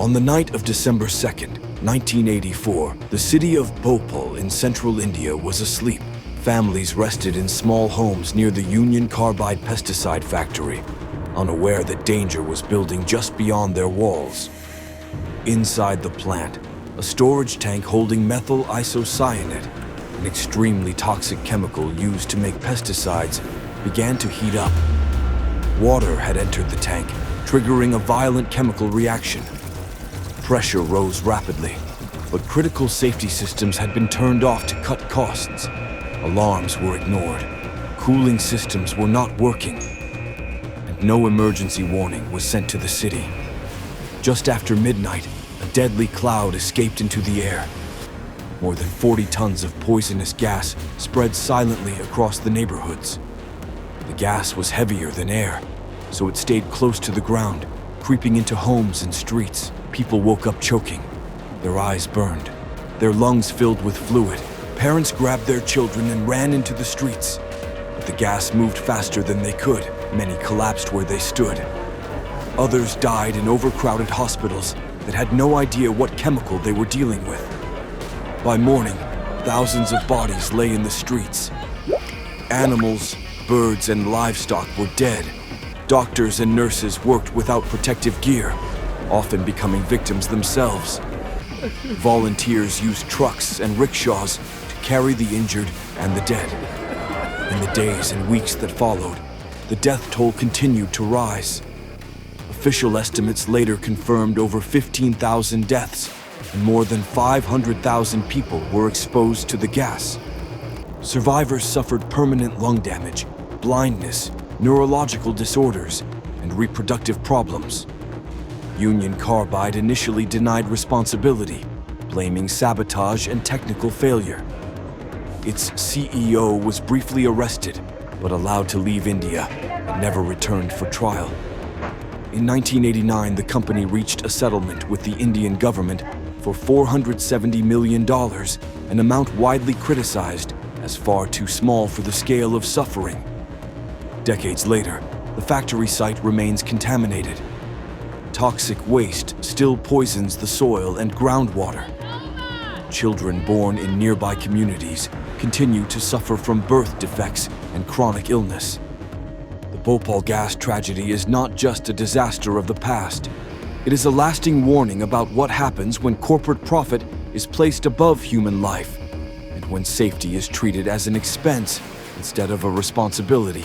On the night of December 2nd, 1984, the city of Bhopal in central India was asleep. Families rested in small homes near the Union Carbide pesticide factory, unaware that danger was building just beyond their walls. Inside the plant, a storage tank holding methyl isocyanate, an extremely toxic chemical used to make pesticides, began to heat up. Water had entered the tank, triggering a violent chemical reaction. Pressure rose rapidly, but critical safety systems had been turned off to cut costs. Alarms were ignored, cooling systems were not working, and no emergency warning was sent to the city. Just after midnight, a deadly cloud escaped into the air. More than 40 tons of poisonous gas spread silently across the neighborhoods. The gas was heavier than air, so it stayed close to the ground, creeping into homes and streets. People woke up choking, their eyes burned, their lungs filled with fluid. Parents grabbed their children and ran into the streets. But the gas moved faster than they could. Many collapsed where they stood. Others died in overcrowded hospitals that had no idea what chemical they were dealing with. By morning, thousands of bodies lay in the streets. Animals, birds, and livestock were dead. Doctors and nurses worked without protective gear, often becoming victims themselves. Volunteers used trucks and rickshaws to carry the injured and the dead. In the days and weeks that followed, the death toll continued to rise. Official estimates later confirmed over 15,000 deaths, and more than 500,000 people were exposed to the gas. Survivors suffered permanent lung damage, blindness, neurological disorders, and reproductive problems. Union Carbide initially denied responsibility, blaming sabotage and technical failure. Its CEO was briefly arrested, but allowed to leave India and never returned for trial. In 1989, the company reached a settlement with the Indian government for $470 million, an amount widely criticized as far too small for the scale of suffering. Decades later, the factory site remains contaminated. Toxic waste still poisons the soil and groundwater. Children born in nearby communities continue to suffer from birth defects and chronic illness. The Bhopal Gas Tragedy is not just a disaster of the past. It is a lasting warning about what happens when corporate profit is placed above human life, and when safety is treated as an expense instead of a responsibility.